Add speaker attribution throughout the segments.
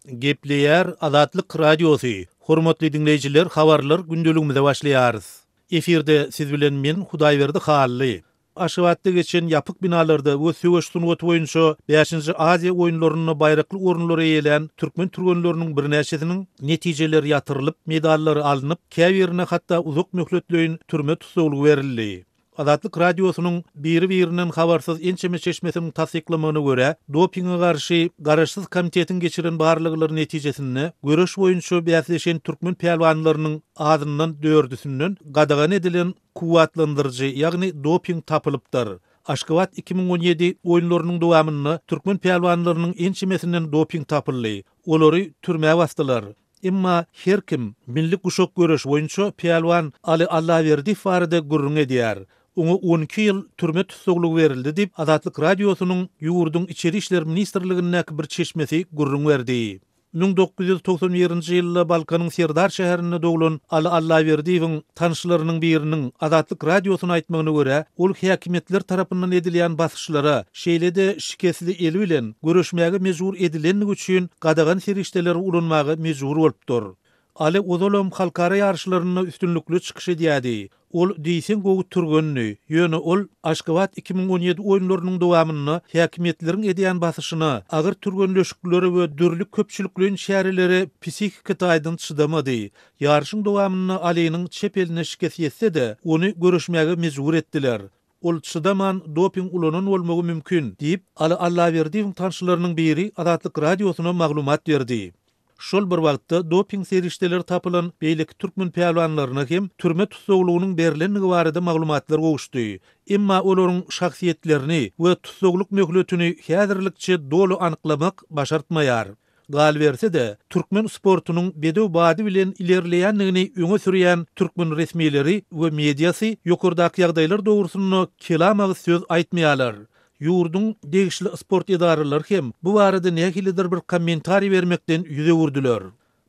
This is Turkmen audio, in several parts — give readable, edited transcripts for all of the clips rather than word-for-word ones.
Speaker 1: Gepleyer Azatlyk Radiosu. Hormatly dinleyijiler, habarlar gündeligimize başlaýarys. Efirde siz bilen men Hudaýberdi Hally. Aşgabatda geçen yapık binalarda we söwüş sunuwaty boýunça 5-nji Aziýa oýunlaryny baýrakly orunlara eýelen türkmen türgenleriniň birnäçesiniň netijeleri ýatyrylyp, medallary alınıp, käbirine hatda uzak möhletlöýün türme tutsagyly berildi. Azatlyk Radiosynyň biri-birinden habarsyz ençeme çeşmesiniň tasdiklamagyna görä, dopinga garşy garaşsyz komitetiň geçiren barlygylar netijesinde görüş boýunça bäsleşen türkmen pehlwanlarynyň adyndan dördüsünden gadagan edilen kuwatlandyrjy, ýagny doping tapylypdyr. Aşgabat 2017 oýunlarynyň dowamyny türkmen pehlwanlarynyň ençemesinden doping tapyldy. Olary türmäge basdylar. Emma her kim milli guşak görüş boýunça pehlwan Ali Allaverdi farada gurrun edýär. Oňa 12 ýyl türme tutsagylygy berildi diýip Azatlyk Radiosynyň ýurduň içeri işler ministrligindäki bir çeşmesi gurrun berdi. 1991-nji ýylda Balkanyň Serdar şäherinde doglan Ali Allaverdiýiň tanışlarynyň biriniň Azatlyk Radiosyna aýtmagyna görä, ol häkimetler tarapyndan edilýän basyşlara, şeýlede şikesli eli bilen görüşmäge mejbur edilenligi üçin gadagan serişdeleri ulanmagy mejbur bolupdyr. Ali ozolam halkara yarışlaryna üstünlükli çykyş edýärdi. Ol diýsen gowy türgenni, ýöne ol Aşgabat 2017 oýunlarynyň dowamyny häkimetleriň edýän basyşyna, agyr türgenleşikleri we dürlük köpçülikleriň şäherleri psihika taýdan çydamady. Yarışyň dowamyny Aliýanyň çep eline şikes ýetse-de, ony görüşmäge mejbur etdiler. Ol çydaman doping ulanan bolmagy mümkin diýip Ali Allaverdiýiň tanşylarynyň biri Azatlyk Radiosyna maglumat berdi. Şol bir wagtda doping serişdeleri tapylan beýleki türkmen pehlwanlaryna hem türme tutsaglygynyň berilenligi barada maglumatlar gowuşdy. Emma olaryň şahsiýetlerini we tutsaglyk möhletini häzirlikçe dolu anyklamak başartmaýar. Gal berse-de türkmen sportunyň bedew bady bilen ilerleýänligini öňe sürýän türkmen resmiýetleri we mediýasy ýokurdaky ýagdaýlar dogrusyny kelamagy söz aýtmaýarlar. Ýurdun degişli sport edaralary hem bu barada nähilidir bir kommentari bermekden ýüze wurdular.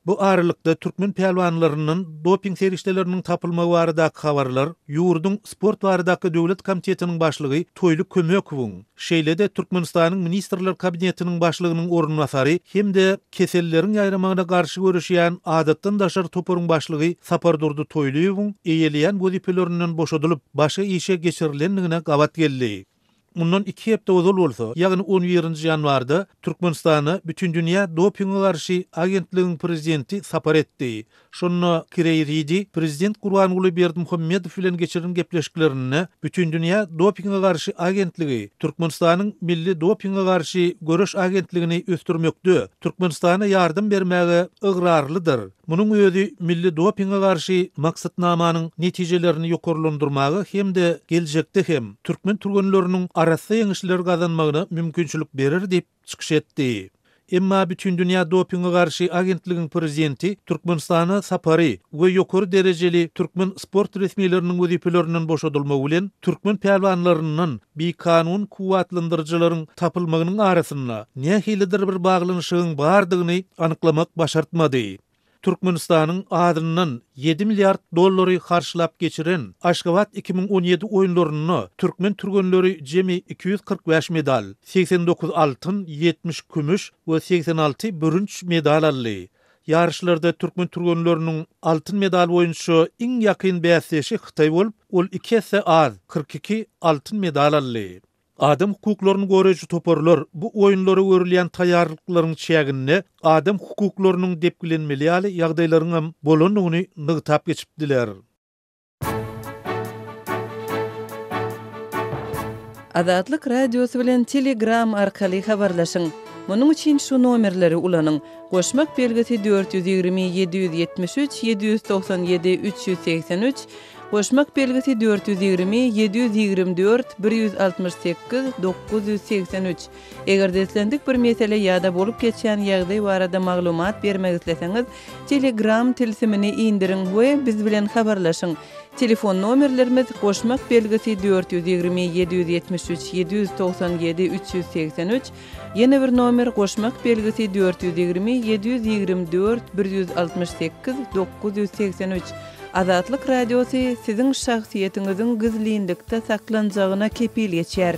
Speaker 1: Bu aralykda türkmen pehlwanlarynyň doping serişdeleriniň tapylmagy baradaky habarlar ýurdun sport baradaky döwlet komitetiniň başlygy Toýly Kömekowyň, şeýlede Türkmenistanyň ministrler kabinetiniň başlygynyň ornunasary hem-de keselleriň ýaýramagyna garşy görüşýän adatdan daşar toparyň başlygy Sapardurdy Toýlyowyň eýelýän wezipelerinden boşadylyp başga işe geçirilenligine gabat geldi. Bundan 2 hepde ozal bolsa, ýagny 11-nji ýanwarda Türkmenistana bütün dünýä dopinga garşy agentligiň prezidenti sapar etdi. Şonu kireydi, prezident Gurbanuly Berdimuhammedow bilen geçirilen gepleşiklerini bütün dünýä dopinga garşy agentligi Türkmenistanyň milli dopinga garşy görüş agentligini östürmekde, Türkmenistana ýardym bermäge ıgrarlydyr. Munyň özi milli dopinga garşy maksatnamanyň netijelerini ýokurlandyrmagy hem-de geljekde hem türkmen türgenleriniň arasy ýeňişler gazanmagyna mümkinçilik berer diýip çykyş etdi. Emma bütün dünýä dopinga garşy agentligiň prezidenti Türkmenistana sapary we ýokary derejeli türkmen sport resmiýetleriniň wezipelerinden boşadylmagy bilen türkmen pehlwanlarynyň bekanun kuwatlandyrjylaryň tapylmagynyň arasynda nähilidir bir baglanyşygyň bardygyny anyklamak başartmady. Türkmenistanyň adyndan 7 milliard dollary harçlap geçiren Aşgabat 2017 oýunlaryny türkmen türgenleri jemi 245 medal, 89 altyn, 70 kümüş we 86 bürünç medal aldy. Yarışlarda türkmen türgenleriniň altyn medal boýunça iň ýakyn bäsleşi Hytaý bolup, ol 2 hesse az 42 altyn medal aldy. Adam hukuklaryny goraýjy toparlar bu oýunlara örilýän taýýarlyklaryň çäginde adam hukuklarynyň depgilenmeli ýagdaýlaryň bolanyny nygtap geçipdiler.
Speaker 2: Azatlyk Radiosy bilen Telegram arkaly habarlaşyň. Munyň üçin şu nomerleri ulanyň. Goşmak belgisi 420 773 797 383, goşmak belgisi 420 724 168 983. Eger deslendik bir mesele ýa-da bolup geçýän ýagdaý barada maglumat bermek isleseňiz, Telegram tilsimini indirin we biz bilen habarlaşyň. Telefon nomerlerimiz goşmak belgisi 420 773 797 383, ýene bir nomer goşmak belgisi 420 724 168 983. Azatlyk Radiosu siziň şahsiýetiňiziň gizlilikde saklanjagyna kepil geçer.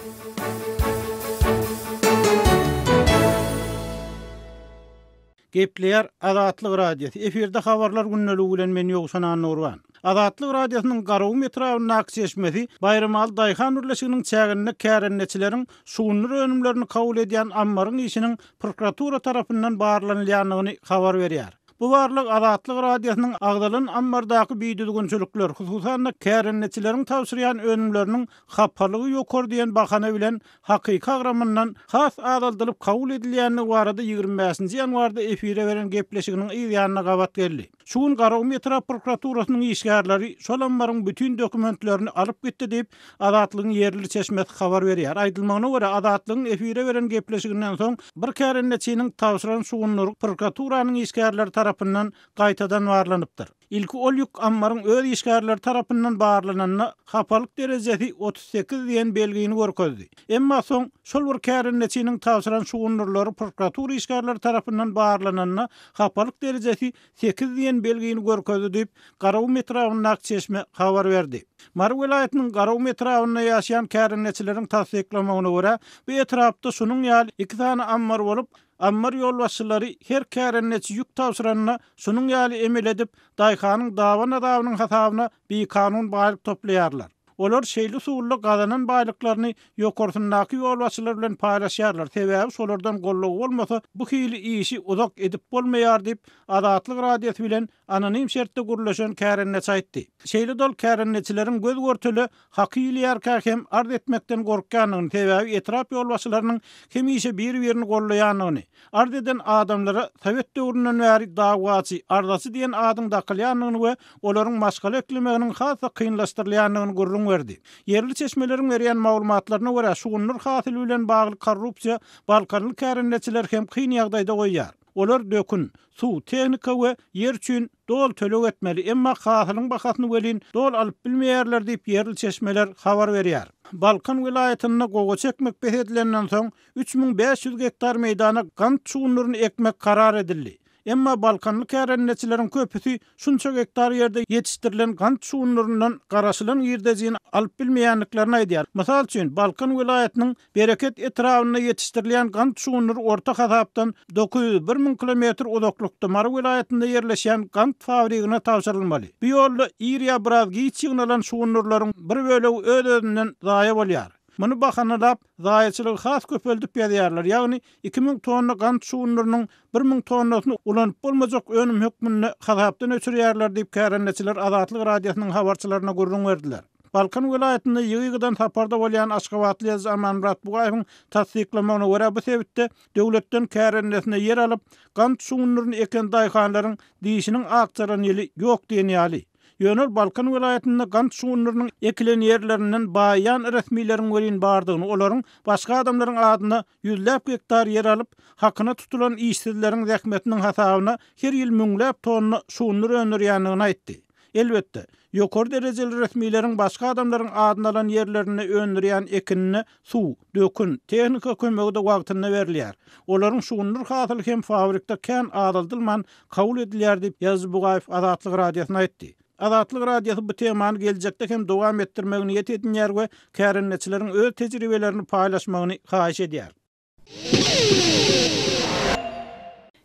Speaker 3: Gepleýär Azatlyk radiosu. Eferde habarlar günneligi bilen men Ýogsan Nurwan. Azatlyk radiosynyň garaw metrawyny akseşmesi Bayramal Daýhan urlaşygynyň çäginde kärenneçileriň suwunur önümlerini kabul edýän ammaryň işiniň prokuratura tarapyndan barlanylýanyny habar berýär. Bu barlyk Azatlyk radiosynyň agdalan ammardaky biýdüdügünçilikler, hususan kärenneçileriň tawsyryan önümleriniň hapalygy ýokar diýen bahana bilen hakyky agramyndan has adaldylyp kabul edilýäni barada 25-nji ýanwarda efire beren gepleşiginiň ýa-ýanyna gabat geldi. Şuň garaw metra prokuraturasynyň işgärleri şol ammaryň bütün dokumentlerini alyp gitdi diýip Azatlygyň yerli çeşmesi habar berýär. Aýdylmagyna görä Azatlygyň efire beren gepleşiginden soň bir kärenneçiniň tawsyran suwunlury prokuraturasynyň işgärleri tarapyndan gaýtadan warlanypdyr. İlki ol ýük ammaryň öz işgärleri tarapyndan barlananyna hapalyk derejesi 38 diýen belgini görkezdi. Emma soň şol bir kärenneçiniň tawsyran suwunurlary prokuratura işgärleri tarapyndan barlananyna hapalyk derejesi 8 diýen belgini görkezdi diýip garaw metrawyny akseşme habar berdi. Mar welaýatynyň garaw metrawyna ýaşaýan kärenneçileriň tasdiklamagyna görä, bu etrapda şunuň ýaly 2 tane ammar bolup, ammar ýolbaşçylary her kärenneçi ýük tawsyranyna şunuň ýaly emel edip Daýhanyň dawasynyň hasabyna bir kanun baýlyk toplaýarlar. Olar şeýle suwully gazanan baýlyklaryny ýokartyndaky ýolbaşçylar bilen paýlaşýarlar. Sebäbi şolardan gollagy bolmasa bu hili işi uzak edip bolmaýar diýip Azatlyk radiosu bilen anonim şertde gurulýan kärenneçi aýtdy. Şeýle dol kärenneçileriň göz görtüli hakyly hem ard etmekden gorkanyny, sebäbi etrap ýolbaşçylarynyň hemişe bir-birini gollaýanyny, ard eden adamlara Sowet döwründen bäri dagwaçy, ardasy diýen adyň dakylýanyny we olaryň maşgala eklemeginiň hasa kynlaşdyrylýanyny görürüň verdi. Yerli çeşmeleriň berýän maglumatlaryna görä suwunur hasyly bilen bagly korrupsiýa Balkanly kärenneçiler hem kyn ýagdaýda goýýar. Olar dökün, suw, tehnika we yer üçin dol tölek etmeli. Emma hasylyň bahasyny welin dol alyp bilmeýärler diýip yerli çeşmeler habar berýär. Balkan welaýatyna goga çekmek behdilenden soň 3500 hektar meýdana gant suwunuryny ekmek karar edildi. Emma Balkanly kärenneçileriň köpüsi şunça hektar ýerde ýetişdirilen gant suwunuryndan garaşylan ýerdejini alyp bilmeýänliklerini aýdýar. Mysal üçin Balkan welaýatynyň Bereket etrawyna ýetişdirilen gant suwunur orta hasapdan 901 kilometr uzaklykda Mar welaýatynda ýerleşen gant fabrigine tawşyrylmaly. Bu ýolda ýerýä biraz giç ýygnalan suwunurlaryň bir bölegi öz-özünden zaýa bolýar. Muny bahanalap zaýaçylyk has köpeldip ýazýarlar. Ýagny 2000 tonna gant suwunurynyň 1000 tonnasyny ulanyp bolmajak önüm hökmüni hasapdan öçürýärler diýip kärenneçiler Azatlyk radiosynyň habarçylaryna gurrun berdiler. Balkan welaýatynda ýygydan saparda bolýan Aşgabatly Zamanmurat Bugaýewiň tasdiklamagyna görä bu sebäpde döwletden kärennesine yer alyp gant suwunuryny eken daýhanlaryň diýişiniň akçaran ýeli ýok diýen ýaly. Ýönür Balkan welaýatynda gant suwunurynyň ekilen ýerlerinden baýan resmiýlerin welin bardygyny, olaryň başga adamlaryň adyna ýüzläp hektar yer alyp, hakyna tutulan işsizleriň zähmetiniň hasabyna her ýyl müňläp tonna suwunur önürýänligini aýtdy. Elbetde, ýokary derejeli resmiýleriň başga adamlaryň adyna alan ýerlerini önürýän ekinini suw, dökün, tehnika kömegi de wagtynda berilýär. Olaryň suwunur hasyly hem fabrikda kän adaldylman kabul edilýär diýip ýazdy Bugaýew Azatlyk radiosyna aýtdy. Azatlyk radiosu bu temany geljekde hem dowam etdirmegi niýet edýär we kärenneçileriň öz tejribelerini paýlaşmagyny haýyş edýär.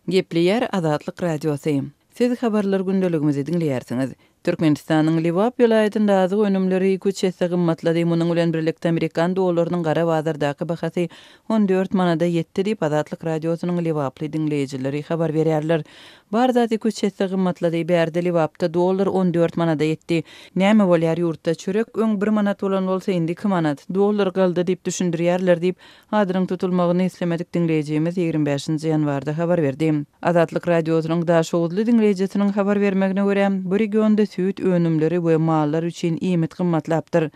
Speaker 2: Gepleýär Azatlyk radiosu. Siz habarlar gündeligimizi dinleýärsiňiz. Türkmenistanyň Liwap ýylaýatynda azyk önümleri 200 gymmatlady. Munyň bilen birlikde Amerikan dollarynyň gara bazardaky bahasy 14 manada ýetdi diýip Azatlyk radiosynyň Liwaply dinleýijileri habar berýärler. Bar zat 200 gymmatlady bärde Liwapda dollar 14 manada ýetdi. Näme bolýar ýurtda çörek öň 1 manat bolan bolsa indi 2 manat dollar galdy diýip düşündirýärler diýip hadyryň tutulmagyny islemedik dinleýijimiz 25-nji ýanwarda habar berdi. Azatlyk radiosynyň da şowuzly dinleýijisiniň habar bermegine görä bu regionda süýt önümleri we mallar üçin iýmet gymmatlapdyr.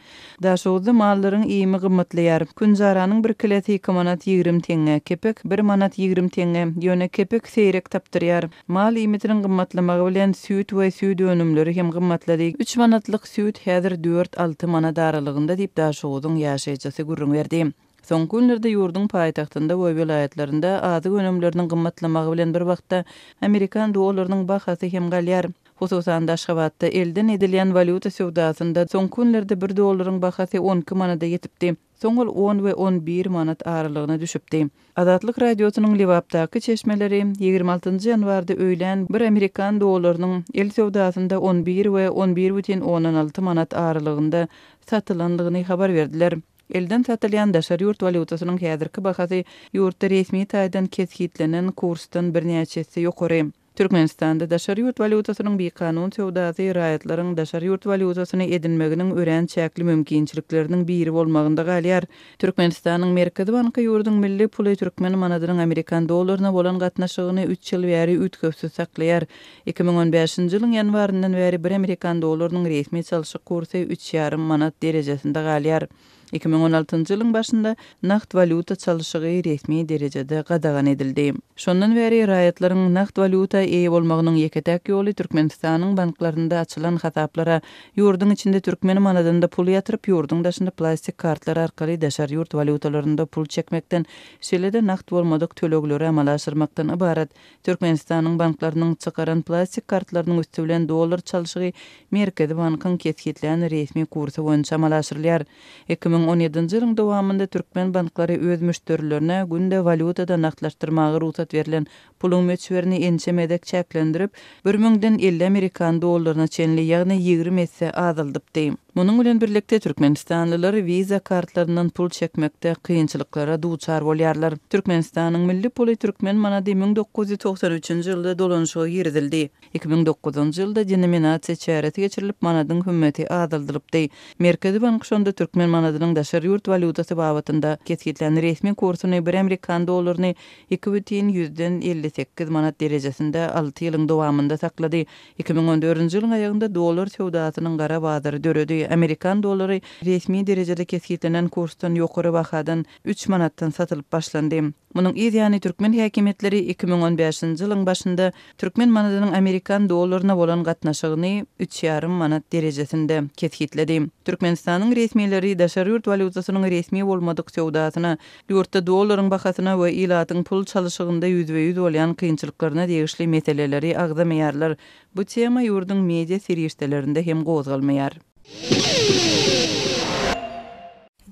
Speaker 2: Daşowuzly mallaryň iýimi gymmatlaýar. Kunjaranyň 1 kilesi 2 manat 20 tenge, kepek 1 manat 20 tenge, ýöne kepek seýrek tapdyrýar. Mal iýmitiniň gymmatlamagy bilen süýt we süýt önümleri hem gymmatlady. 3 manatlyk süýt häzir 4-6 manat aralygynda diýip daşowuzyň ýaşaýjysy gurrun berdi. Soňky günlerde ýurdun paýtagtynda we welaýatlarynda azyk önümleriniň gymmatlamagy bilen bir wagtda Amerikan dollarynyň bahasy hem galýar. Hususan da Aşgabatda elden edilen valyuta sowdasynda soňky günlerde $1 bahasy 12 manada ýetipdi. Soňul 10 we 11 manat aralygyna düşüpdi. Azatlyk radiosynyň Liwapdaky çeşmeleri 26 ýanwarda öýlen bir Amerikan dollarynyň el sowdasynda 11 we 11,16 manat aralygynda satylandygyny habar berdiler. Elden satylýan daşary ýurt valyutasynyň häzirki bahasy ýurtda resmi taýdan keshitlenen kursdan birnäçesi ýokary. Türkmenistanda daşary ýurt valyutasynyň bir kanun sowdasy raýatlaryň daşary ýurt valyutasyny edinmeginiň ören çäkli mümkinçilikleriniň biri bolmagynda galýar. Türkmenistanyň Merkezi Banky ýurdun milli puly türkmen manadynyň Amerikan dollaryna bolan gatnaşygyny 3 ýyl bäri ütközsüz saklaýar. 2015-nji ýylyň ýanwaryndan bäri bir Amerikan dollarynyň resmi çalyşyk kursy 3,5 manat derejesinde galýar. 2016-njy ýylyň başynda nakt valyuta çalyşygy resmi derejede gadagan edildi. Şondan beri raýatlaryň nakt valyuta eýe bolmagynyň ýeketäk ýoly Türkmenistanyň banklarynda açylan hasaplara ýurdun içinde türkmen manadynda pul ýatyryp ýurdun daşynda plastik kartlar arkaly daşary ýurt valyutalarynda pul çekmekden şeýlede nakt bolmadyk tölegleri amala aşyrmakdan ibaret. Türkmenistanyň banklarynyň çykaran plastik kartlarynyň üstü bilen dollar çalyşygy Merkezi Bankyň kesgitlen resmi kursy boýunça amala aşyrylýar. 2017-nji ýylyň dowamında türkmen banklary öz müşterilerine günde valyutada naktlaşdyrmagy ruhsat berilen puluň möçberini ençemedek çäklendirip 1000-den 50 Amerikan dollaryna çenli ýagny 20 esse azaldypdy. Munyň bilen birlikde Türkmenistanlylar viza kartlaryndan pul çekmekde kıyınçylyklara duçar bolýarlar. Türkmenistanyň milli puly türkmen manady 1993-nji ýylda dolanyşyga girdildi. 2009-njy ýylda denominasiýa çäreti geçirilip manadyň hümmeti azaldylypdy. Merkezi Bank şonda türkmen manadynyň daşary ýurt valyutasy babatynda kesgitlen resmi kursyny bir Amerikan dollaryny 2,100-den 58 manat derejesinde 6 ýylyň dowamında saklady. 2014-nji ýylyň aýagynda dollar sowdasynyň gara bazary döredi. Amerikan dollary resmi derejede kesgitlenen kursdan ýokary bahadan 3 manattan satylyp başlandy. Munyň ýa-ni türkmen häkimetleri 2015-nji ýylyň başynda türkmen manadynyň Amerikan dollaryna bolan gatnaşygyny 3,5 manat derejesinde kesgitledi. Türkmenistanyň resmileri daşary ýurt valyutasynyň resmi bolmadyk sowdasyna, ýurtda dollaryň bahasyna we ilatyň pul çalyşygynda %100 bolýan kynçylyklaryna degişli meseleleri agzamaýarlar. Bu tema ýurdun media serýişdelerinde hem gozgalmaýar.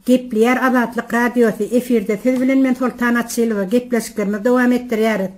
Speaker 4: Gepleýär Azatlyk radiosu efirde siz bilen men Sultan Atçylyga gepleşiklerimizi dowam etdirýäris.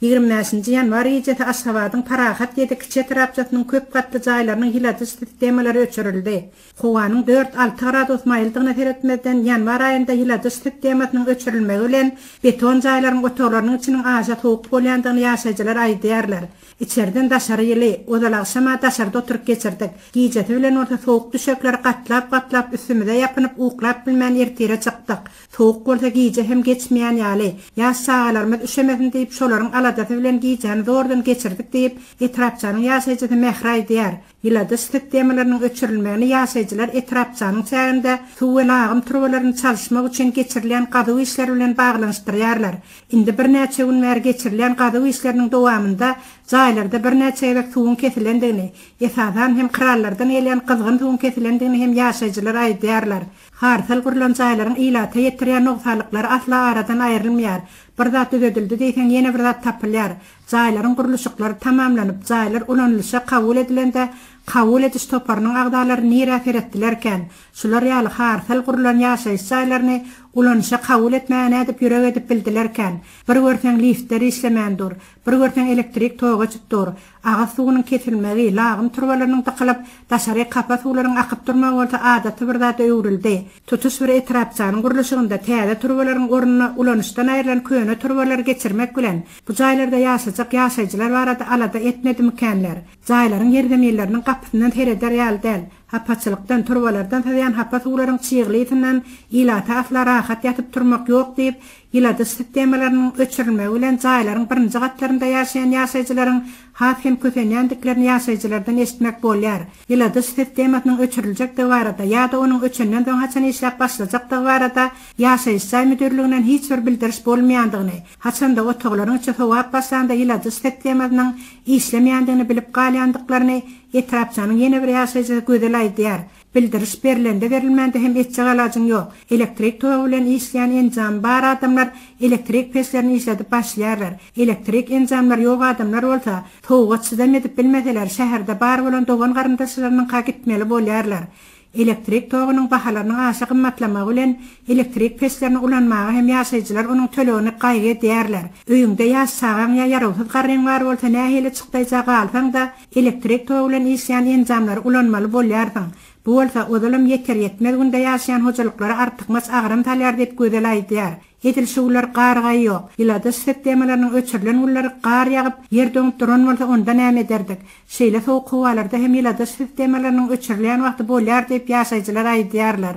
Speaker 4: 25-nji ýanwar ýylyda Aşgabatyň Parahat ýedi kiçe tarapjasynyň köp gatly jaýlarynyň hilady sistemalary öçürildi. Howanyň 4-6 gradus maýyldygyna seretmeden ýanwar aýynda hilady sistemasynyň öçürilmegi bilen beton jaýlaryň otoglarynyň içiniň aşa sowuk bolýandygyny ýaşaýjylar aýdýarlar. İçeriden daşary ýyly odalagşama daşarda oturup geçirdik. Giýjeti bilen orta sowuk düşekler gatlap üstümize ýapynyp uklap bilmän ýertere çykdyk. Sowuk bolsa giýje hem geçmeýän ýaly. Ýa sagalarymyz üşemesin diýip şolaryň aladasy bilen giýjeni zordan geçirdik diýip etrapçanyň ýaşaýjy mehray diýär. Ýylady sistemalarynyň öçürilmegini ýaşaýjylar etrapçanyň çäginde suw we lagym turwalaryny çalyşmak üçin geçirilen gadyw işleri bilen baglanşdyrýarlar. Indi bir näçe gün mer geçirilen gadyw işleriniň dowamında jaýlarda bir näçe ýerek suwun kesilendigini, esasan hem krallardan gelen kızgın suwun kesilendigini hem ýaşaýjylar aýdýarlar. Harsal gurulan jaýlaryň ilata ýetirýän noksalyklary asla aradan aýrylmaýar. Bir zat ödedildi diýsen ýene bir zat tapylýar. Jaýlaryň guruluşyklary tamamlanyp, jaýlar ulanylşa kabul edilende kabul ediş toparynyň agdalary nire feretdilerken, şular ýaly harsal gurulan ýaşaýyş jaýlaryny ulanışa kabul etmäni edip ýürek edip bildilerken, bir görsen liftleri işlemändir, bir görsen elektrik toga çypdyr, agaz suwunyň kesilmegi, lagym turwalarynyň tıkylyp, daşary kapa suwlaryň akyp durmagy bolsa adaty bir zat öwrüldi. Tutuş bir etrapçanyň guruluşynda täze turwalaryň ornuna ulanışdan aýrylan köne turwalar geçirmek bilen bu jaýlarda ýaşajak ýaşaýjylar barada alada etmedimikenler. Jaýlaryň ýerdemeýleriniň kapysynyň tereder ýaly. Hapaçylykdan turwalardan taýan hapa suwlaryň çygylysynyň ilata asla rahat ýatyp turmak ýok diýip ýylady sistemalarynyň öçürilmegi bilen jaýlaryň birinji gatlarynda ýaşaýan ýaşaýjylaryň hakim köpenýändiklerini ýaşaýjylardan eşitmek bolýar. Ýylady sistemasynyň öçüriljekdi barada ýa-da onuň öçünden soň haçan işläp başlajakdy barada ýaşaýyş müdürliginden hiç bir bildiriş bolmaýandygyny, haçanda otoglaryň içi sowap başlanda ýylady sistemasynyň işlemýändigini bilip galýandyklaryny etrapçanyň ýene bir ýaşaýjy gözel aýdýar. Bildiriş berilende verilmende hem etçe galajyň ýok. Elektrik togy bilen işleýän enjam bar adamlar elektrik peslerini işledip başlaýarlar. Elektrik enjamlar ýok adamlar bolsa toga çydam edip bilmeseler şäherde bar bolan dogan garyndaşlarynyň ka gitmeli bolýarlar. Elektrik togynyň bahalaryny aşy gymmatlamagy bilen elektrik peslerini ulanmagy hem ýaşaýjylar onuň tölegini gaýgy edýärler. Öýüňde ýaşagan ýa ýarawsuz garryň bar bolsa nähili çykdaýsa galsaň da elektrik togy bilen işleýän enjamlar ulanmaly bolýardyň. Bu bolsa odalam yeter yetmez günde ýaşaýan hojalyklary artykmas agram talýar diýip gözelýär. Etilşuwlar gargaý ýok. Ýylada sistemalarynyň öçürilen gullary gar ýagyp ýer döňüp duran bolsa onda näme ederdik? Şeýle sowuk howalarda hem ýylada sistemalarynyň öçürilen wagty bolýar diýip ýaşaýjylar aýdýarlar.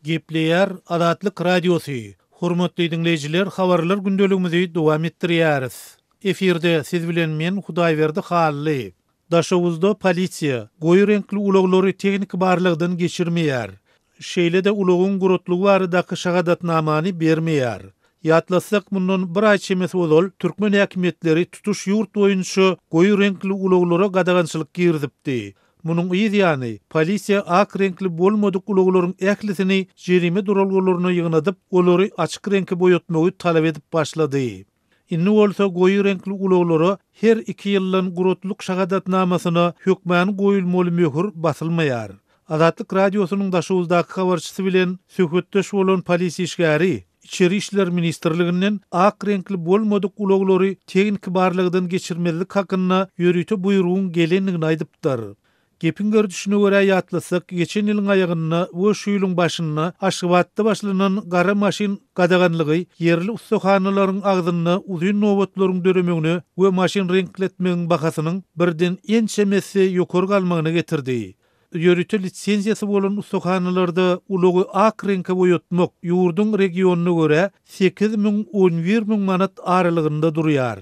Speaker 1: Gepleýär Adatlyk Radiosy. Hormatly dinleýijiler, habarlar gündeligimizi dowam etdirýäris. Efirde siz bilen men Hudaýberdi Hally. Daşawuzda polisiýa goýy renkli uloglary teknik barlygdan geçirmeýär. Şeýle de ulogyň gurutlugy baradaky şahadatnamany bermeýär. Ýatlasak mundan bir ay çemes bolal türkmen häkimetleri tutuş ýurt boýunça goýy renkli uloglara gadagançylyk girdipdi. Munyň ýa-ni polisiýa ak renkli bolmadyk uloglaryň ählisini jerime duralgalaryna ýygnadyp, olary açyk renkli boýatmagy talap edip başlady. Inni bolsa goýy renkli uloglara her 2 ýyldan gurutluk şahadatnamasyna hökmän goýulmaly möhür basylmaýar. Adatlyk Radiosynyň daşawuzdaky habarçysy bilen söhbetdeş bolan polisiýa işgäri İçeri İşler Ministrliginden ak renkli bolmadyk uloglary teknik barlygdan geçirmezlik hakyna ýörüýte buýrugyň gelenligini aýdypdyr. Gepin gördüşüne göre ýatlasak, geçen ýylyň aýagyna we şu ýylyň başyna Aşgabatda başlanan gara maşin gadaganlygy yerli ustahanalaryň agdyna uzun nowatlaryň döremegini we maşin renkletmegiň bahasynyň birden ençemesi ýokary galmagyna getirdi. Ýörüýte lisensiýasy bolan ustahanalarda ulogy ak renkle boýatmak ýurdun regionuna göre 8.000-11.000 manat aralygynda durýar.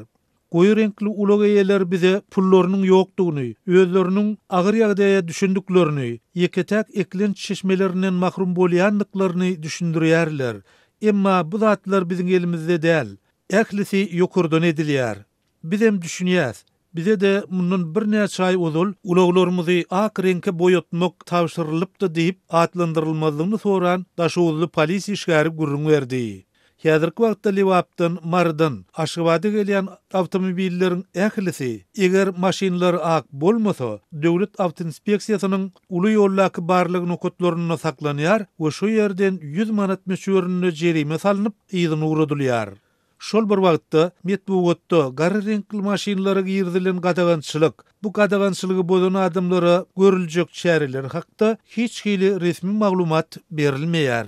Speaker 1: Goýy renkli ulog eýeler bize pullarynyň ýokdugyny, özleriniň agyr ýagdaýa düşündüklerini, ýeketäk eklen çeşmelerinden mahrum bolýanlyklaryny düşündirýärler. Emma bu zatlar biziň elimizde däl. Ählisi ýokurdan edilýär. Biz hem düşünýäs. Bize de mundan bir näçe ay ozal uloglarymyzy ak renkle boýatmak tapşyrylypdy diýip atlandyrylmalygyny soran daşawuzly polisiýa işgäri gurrun berdi. Häzirki wagtda Liwapdan Mardan Aşgabatda gelýän awtomobilleriň ählisi eger maşinlar ak bolmasa döwlet awtoinspeksiýasynyň uly ýollaky barlygyny okutlaryna saklanýar we şu ýerden 100 manat meşgörüne jerime salynyp ýygyny uradylýar. Şol bir wagtda Metbugatda garry renkli maşinlara girdilen gadagançylyk, bu gadagançylygy bolan adamlara görüljek çäreler hakda hiç hili resmi maglumat berilmeýär.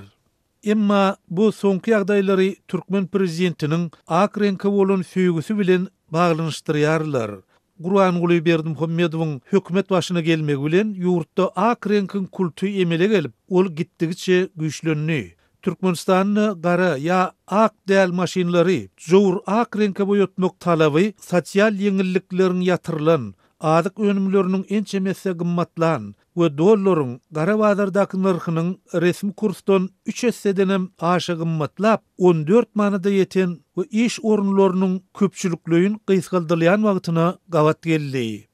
Speaker 1: Emma bu soňky ýagdaýlary Türkmen prezidentiniň ak renkli bolan süýgüsi bilen baglanyşdyrýarlar. Gurbanguly Berdimuhammedowyň hökümet başyna gelmegi bilen ýurtda ak renkiň kulty emele gelip, ol gitdigiçe güýçlenýär. Türkmenistanyň gara ya ak däl maşinlary jowur ak renkle boýatmak talaby sosial ýeňilliklerini ýatyrylan, adyk önümleriniň ençemesi gymmatlan we dollaryň gara bazardaky narhynyň resmi kursdan 3 eseden hem aşy gymmatlap 14 manada ýeten we iş orunlarynyň köpçülikleýin gysgaldyrlayan wagtyna gawat geldi.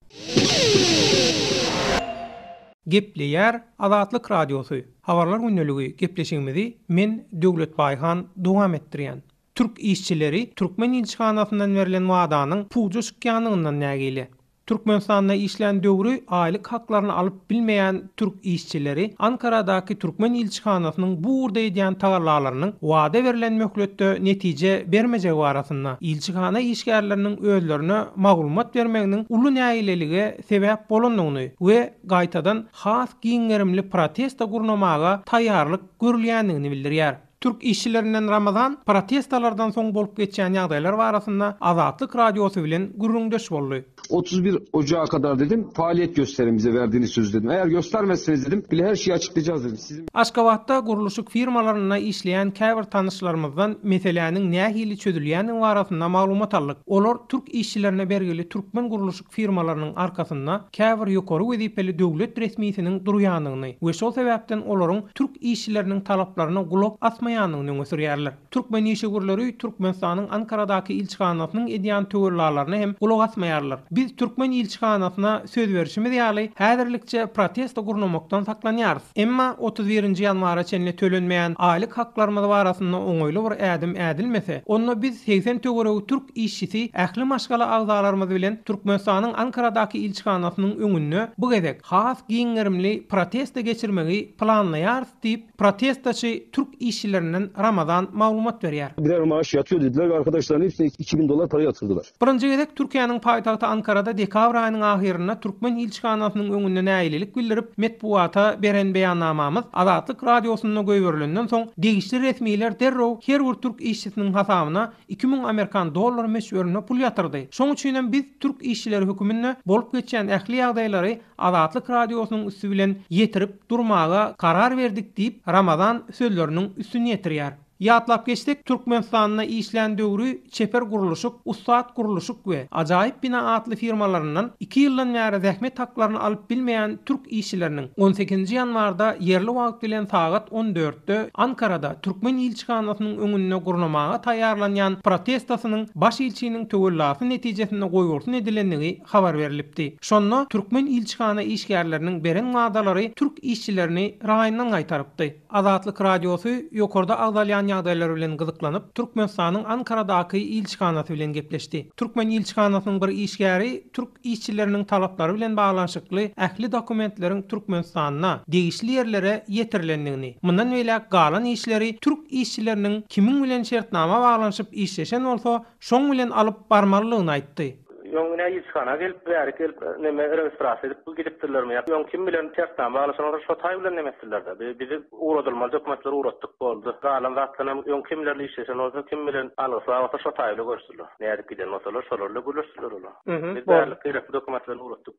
Speaker 5: Gepleýär Adatlyk Radiosy. Habarlar günneligi gepleşigimizi men Döwlet Baýhan dowam etdirýän. Türk işçileri Türkmen ilçihanasyndan berilen wagdanyň puwja çykýanlygyndan nägili. Türkmenistanda işlen döwri aýlyk haklaryny alyp bilmeýän türk işçileri Ankaradaky Türkmen ilçihanasynyň bu urda edýän tagarlalarynyň wada berilen möhletde netije bermejegi barasynda ilçihana işgärleriniň özlerine maglumat bermeginiň uly nägileligi sebäp bolandygyny we gaýtadan has giňerimli protesta gurnamaga taýýarlyk görülýändigini bildirýär. Türk işçilerinden Ramazan protestalardan soň bolup geçýän ýagdaýlar barasynda Adatlyk Radiosu bilen gurrundaş boldy.
Speaker 6: 31 Ocağı kadar dedim faaliyet gösterin bize verdiğiniz söz dedim. Eğer göstermezseniz dedim bile her şeyi açıklayacağız dedim.
Speaker 5: Aşgabatda guruluşyk firmalaryna işleýän käbir tanışlarymyzdan meseleniň nähili çözülýäniň barasynda maglumat aldyk. Olar Türk işçilerine bergili Türkmen guruluşyk firmalarynyň arkasynda käbir ýokary wezipeli döwlet resmiýetiniň durýanlygyny we şol sebäpden olaryň Türk işçileriniň talaplaryna gulak asmaýan almaýanyny öňe sürýärler. Türkmen işgörleri Türkmenistanyň Ankaradaky ilçikanatynyň edýän töwerlerine hem gulak asmaýarlar. Biz Türkmen ilçikanatyna söz berişimiz ýaly häzirlikçe protesto gurnamakdan saklanýarys. Emma 31-nji ýanwara çenli tölenmeýän aýlyk haklarymyz barasynda oňoýly bir ädim ädilmese, onda biz 80 töwereg türk işçisi ähli maşgala agzalarymyz bilen Türkmenistanyň Ankaradaky ilçikanatynyň öňünde bu gezek has giňerimli protesto geçirmegi planlaýarys diýip protestoçy Türk işçilerinden Ramazan maglumat berýär.
Speaker 6: Birer maaş yatıyor dediler ve arkadaşların hepsine $2000 para yatırdılar.
Speaker 5: Birinji gezek Türkiýanyň paýtagty Ankarada dekabr aýynyň ahyrynda Türkmen ilçikanatynyň öňünde näýlelik bildirip metbuata beren beýannamamyz Azatlyk radiosunda göýberilenden soň degişli resmiler derrew her bir Türk işçisiniň hasabyna $2000 meşgulüne pul yatyrdy. Şoň üçin biz Türk işçileri hökümine bolup geçen ähli ýagdaýlary Azatlyk radiosynyň üstü bilen ýetirip durmaga karar verdik diýip Ramazan sözleriniň üstüne ýetirýär. Ýatlap geçdik Türkmenistanyna işlän döwrü çeper guruluşuk, ustad guruluşuk we ajaýyp bina atly firmalaryndan 2 ýyldan bäri zähmet haklaryny alyp bilmeýän türk işçileriniň 18-nji ýanwarda yerli wagt bilen sagat 14-de Ankarada Türkmen ilçikanatynyň öňünde gurnamaga taýýarlanýan protestosynyň baş ilçiniň töwerläsi netijesinde goýgursun edilendigi habar berilipdi. Şonda Türkmen ilçikana işgärleriniň beren wagdalary türk işçilerini raýyndan gaýtarypdy. Azatlyk radiosu ýokarda agdalýan ýagdaýlar bilen gyzyklanyp Türkmenistanyň Ankaradaky ilçikanaty bilen gepleşdi. Türkmen ilçikanatynyň bir işgäri türk işçileriniň talaplary bilen baglanyşykly ähli dokumentleriň Türkmenistanyna degişli ýerlere ýetirilendigini, mundan welä galan işleri türk işçileriniň kimin bilen şertnama baglanyşyp işleşen bolsa, şoň bilen alyp barmalygyny aýtdy.
Speaker 7: Yonguna ilçikana gelip bäri gelip neme registrasiýa edip bu gidipdirlermi? Ýok kim bilen şertnama baglaşanlar şo taý bilen nemesdirler-de. Bizi uğradylmaly dokumentleri uğratdyk boldy. Galan wagtynda ýok kimlerle işleşen bolsa kim bilen alysy bolsa şo taý bilen görüşdirler. Näde giden bolsalar şolarla görüşdirler olar. Biz bäri gerekli dokumentleri uğratdyk.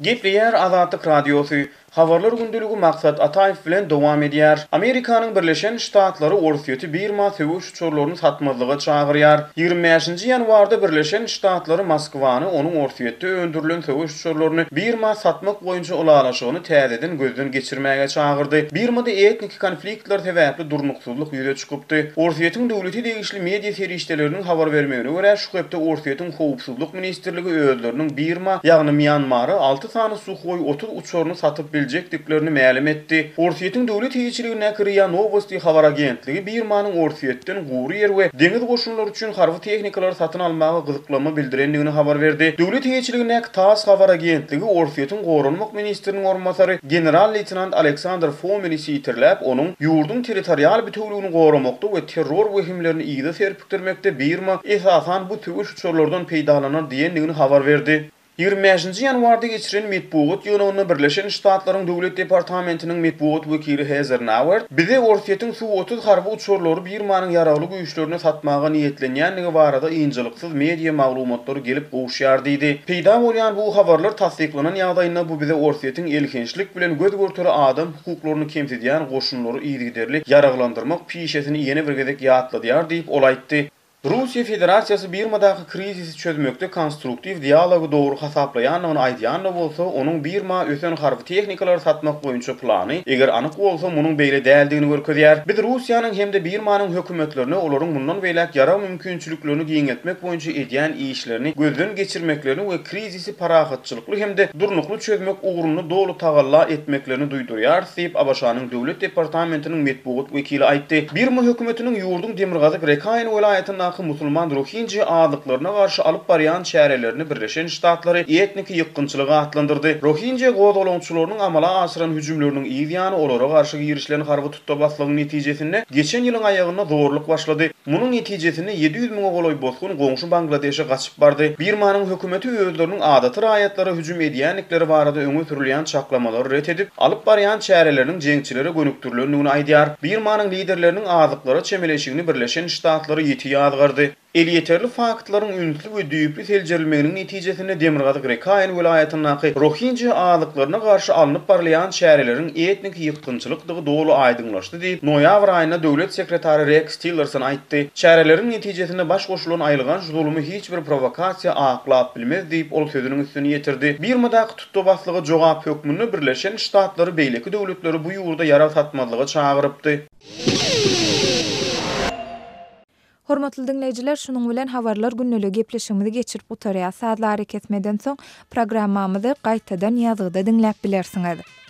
Speaker 8: Gepleýär Azatlyk radiosu. Habarlar gündülügi maksat Ataýew bilen dowam edýär. Amerikanyň Birleşen Ştatlary Orsiýety birma söwüş uçurlaryny satmazlyga çagyrýar. 25-nji ýanwarda Birleşen Ştatlary Moskwany onuň Orsiýetde öndürilen söwüş uçurlaryny birma satmak boýunça ulalaşygyny täzeden gözden geçirmäge çagyrdy. Birmada etnik konfliktler sebäpli durnuksuzlyk ýüze çykypdy. Orsiýetiň döwleti degişli media serişdeleriniň habar bermegine görä şu hepde Orsiýetiň howpsuzlyk ministrligi özleriniň birma ýagny Myanmary 6 sany Sukhoi 30 uçuryny satyp biljekdiklerini ma'lum etdi. Orsiýetiň döwlet heýetçiligine Kriya Novosti habar agentligi birmanyň Orsiýetden gury ýer we deňiz goşunlary üçin harby tehnikalary satyn almagy gyzyklama bildirendigini habar berdi. Döwlet heýetçiligine TASS habar agentligi Orsiýetiň gorunmak ministriniň ornmasary general-leytenant Aleksandr Fomin'i sitirläp, onuň ýurdun territorial bütünligini goramakda we terror wehimlerini ýygy serpikdirmekde birma esasan bu töwüş uçurlardan peýdalanar diýendigini habar berdi. 25-nji ýanwarda geçiren metbuat ýygynyny Birleşen Ştatlaryň Döwlet Departamentiniň metbuat wekili Heather Nauert bize Orsiýetiň Su-30 harby uçurlary birmanyň ýaragly güýçlerine satmaga niýetlenýändigi barada ýynjylyksyz media maglumatlary gelip gowşýar diýdi. Peýda bolýan bu habarlar tasdiklanan ýagdaýynda bu bize Orsiýetiň elkençlik bilen göz görtüri adam hukuklaryny kemsedýän goşunlary ýygyderli ýaraglandyrmak pişesini ýene bir gezek ýatladýar diýip olaýtdy. Rusiya Federasiýasy birmadaky krizisi çözmekde konstruktiv dialogu dogry hasaplaýanyny aýdýan bolsa, onuň birma ösen harby tehnikalary satmak boýunça plany eger anyk bolsa, munyň beýle däldigini görkezýär. Biz Rusiýanyň hemde birmanyň hökümetlerini olaryň mundan beýlek ýara mümkinçiliklerini giňetmek boýunça edýän işlerini gözden geçirmeklerini we krizisi parahatçylykly hemde durnukly çözmek uğruny dolu tagalla etmeklerini duýdurýar diýip Abaşanyň Döwlet Departamentiniň metbuat wekili aýtdy. Birma hökümetiniň ýurdun Demirgazyk Rakhine welaýatyna Musulman Rohingya azlyklaryna garşy alyp barýan çärelerini Birleşen Ştatlary etnik ýykgynçylyga atlandyrdy. Rohingya godalançylarynyň amala asyran hüjümleriniň ýygyany olara garşy girişlerini harby tutda baslygyň netijesinde geçen ýylyň aýagyna zorluk başlady. Munyň netijesinde 700 000 goloý bozgun goňşy Bangladeşe gaçyp bardy. Birmanyň hökümeti özleriniň adaty raýatlary hüjüm edýänlikleri barada öňe sürilýän çaklamalary ret edip, alyp barýan çäreleriniň jeňçilere gönükdirilendigini aýdýar. Birmanyň liderleriniň azlyklary çemeleşigini Birleşen Ştatlary ýeti ýadyga çağırdy. El yeterli faktlaryň ünsü we düýpli seljerilmeginiň netijesinde Demirgazyk Rekaýan welaýatynyňky Rohingya azlyklaryna garşy alınıp barlayan şäherleriň etnik ýykdynçylykdygy dolu aýdynlaşdy diýip noýabr aýynda döwlet sekretary Rex Tillerson aýtdy. Şäherleriň netijesinde baş goşulan aýlygan zulmy hiç bir provokasiýa aklap bilmez diýip ol sözüniň üstüne ýetirdi. Bir madak tutdu baslygy jogap hökmüni Birleşen Ştatlary beýleki döwletleri bu ýurda ýara satmadlygy çağırypdy.
Speaker 9: Hormatly dinleyijiler, şunuň bilen habarlar günneligi gepleşigimizi geçirip gutarýar. Saatlar hareket etmeden soň programmamyzy gaýtadan ýazgyda dinläp bilersiňiz.